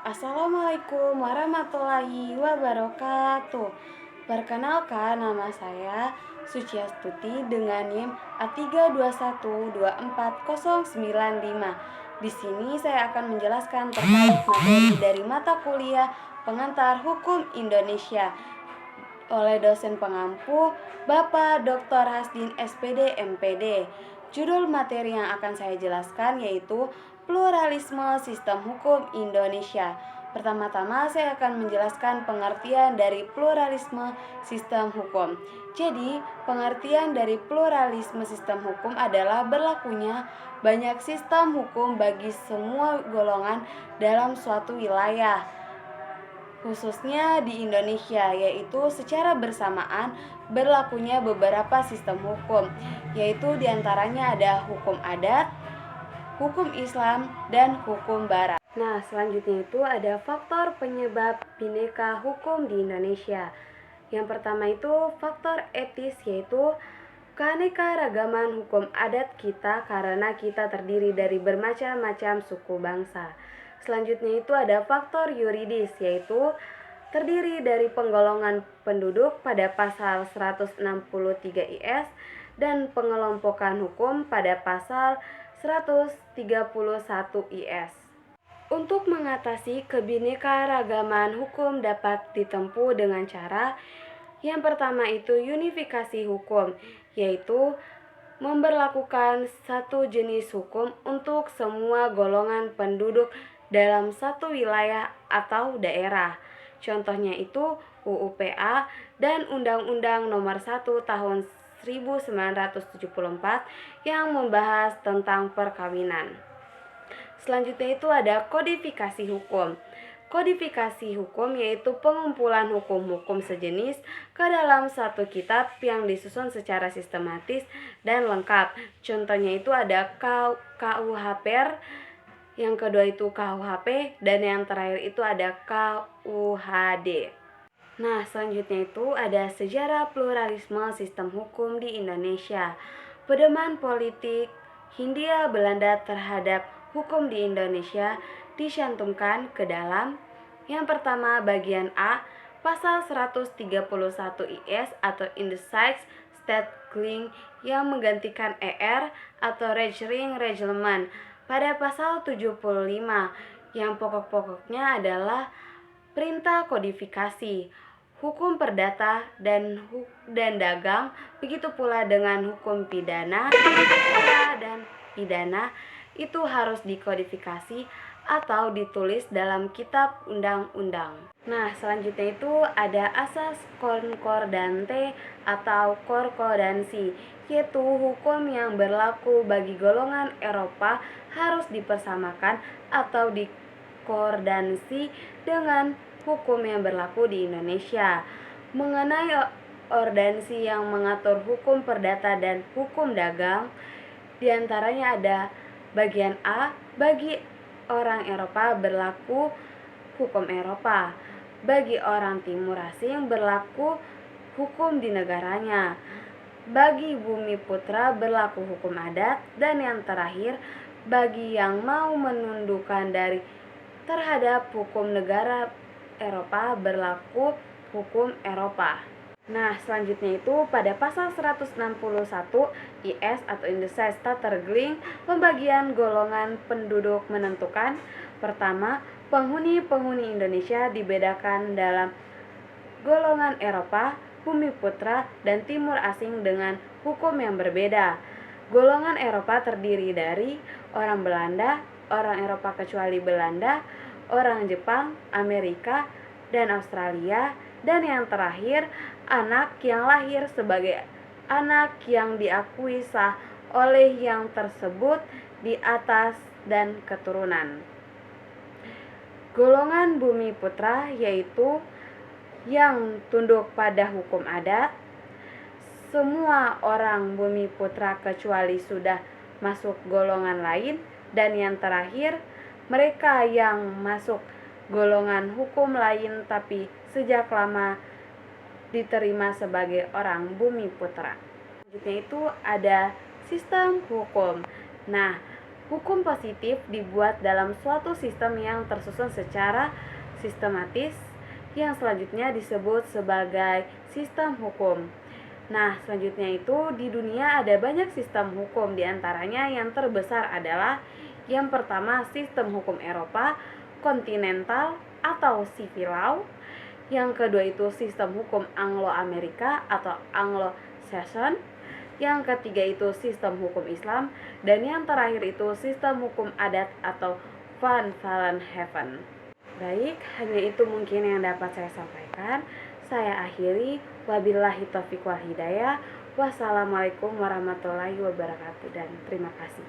Assalamualaikum warahmatullahi wabarakatuh. Perkenalkan, nama saya Suciastuti dengan NIM A321249095. Di sini saya akan menjelaskan terkait materi dari mata kuliah Pengantar Hukum Indonesia oleh dosen pengampu Bapak Dr. Hasdin SPD MPD. Judul materi yang akan saya jelaskan yaitu Pluralisme Sistem Hukum Indonesia. Pertama-tama saya akan menjelaskan pengertian dari pluralisme sistem hukum. Jadi, pengertian dari pluralisme sistem hukum adalah berlakunya banyak sistem hukum bagi semua golongan dalam suatu wilayah, khususnya di Indonesia, yaitu secara bersamaan berlakunya beberapa sistem hukum, yaitu diantaranya ada hukum adat, hukum Islam, dan hukum Barat. Nah, selanjutnya itu ada faktor penyebab bineka hukum di Indonesia. Yang pertama itu faktor etis, yaitu keanekaragaman hukum adat kita karena kita terdiri dari bermacam-macam suku bangsa. Selanjutnya itu ada faktor yuridis, yaitu terdiri dari penggolongan penduduk pada pasal 163 IS dan pengelompokan hukum pada pasal 131 IS. Untuk mengatasi kebinekaragaman hukum dapat ditempuh dengan cara yang pertama itu unifikasi hukum, yaitu memberlakukan satu jenis hukum untuk semua golongan penduduk dalam satu wilayah atau daerah. Contohnya itu UU-PA dan Undang-Undang Nomor 1 Tahun 1974 yang membahas tentang perkawinan. Selanjutnya itu ada kodifikasi hukum. Kodifikasi hukum yaitu pengumpulan hukum-hukum sejenis ke dalam satu kitab yang disusun secara sistematis dan lengkap. Contohnya itu ada KUHP, yang kedua itu KUHP, dan yang terakhir itu ada KUHD. Nah, selanjutnya itu ada sejarah pluralisme sistem hukum di Indonesia. Pedoman politik Hindia Belanda terhadap hukum di Indonesia dicantumkan ke dalam yang pertama bagian A, pasal 131 IS atau Indecisive Stateling yang menggantikan ER atau Regering Reglement pada pasal 75 yang pokok-pokoknya adalah perintah kodifikasi, hukum perdata dan dagang, begitu pula dengan hukum pidana, dan pidana itu harus dikodifikasi atau ditulis dalam kitab undang-undang. Nah, selanjutnya itu ada asas konkordante atau korkodansi, yaitu hukum yang berlaku bagi golongan Eropa harus dipersamakan atau dikordansi dengan hukum yang berlaku di Indonesia. Mengenai ordansi yang mengatur hukum perdata dan hukum dagang, diantaranya ada bagian A, bagi orang Eropa berlaku hukum Eropa, bagi orang Timur Asing berlaku hukum di negaranya, bagi bumi putra berlaku hukum adat, dan yang terakhir bagi yang mau menundukkan dari terhadap hukum negara Eropa berlaku hukum Eropa. Nah, selanjutnya itu pada pasal 161 IS atau Indecisive Stateling, pembagian golongan penduduk menentukan. Pertama, penghuni Indonesia dibedakan dalam golongan Eropa, bumi putra, dan Timur Asing dengan hukum yang berbeda. Golongan Eropa terdiri dari orang Belanda, orang Eropa kecuali Belanda, orang Jepang, Amerika, dan Australia, dan yang terakhir anak yang lahir sebagai anak yang diakui sah oleh yang tersebut di atas dan keturunan. Golongan bumi putra yaitu yang tunduk pada hukum adat, semua orang bumi putra kecuali sudah masuk golongan lain, dan yang terakhir mereka yang masuk golongan hukum lain tapi sejak lama diterima sebagai orang bumi putra. Selanjutnya itu ada sistem hukum. Nah, Hukum positif dibuat dalam suatu sistem yang tersusun secara sistematis yang selanjutnya disebut sebagai sistem hukum. Nah, selanjutnya itu di dunia ada banyak sistem hukum, diantaranya yang terbesar adalah yang pertama sistem hukum Eropa, kontinental atau civil law. Yang kedua itu sistem hukum Anglo-Amerika atau Anglo-Saxon. Yang ketiga itu sistem hukum Islam. Dan yang terakhir itu sistem hukum adat atau Van Vollenhoven. Baik, hanya itu mungkin yang dapat saya sampaikan. Saya akhiri, wabillahi taufiq wal hidayah. Wassalamualaikum warahmatullahi wabarakatuh dan terima kasih.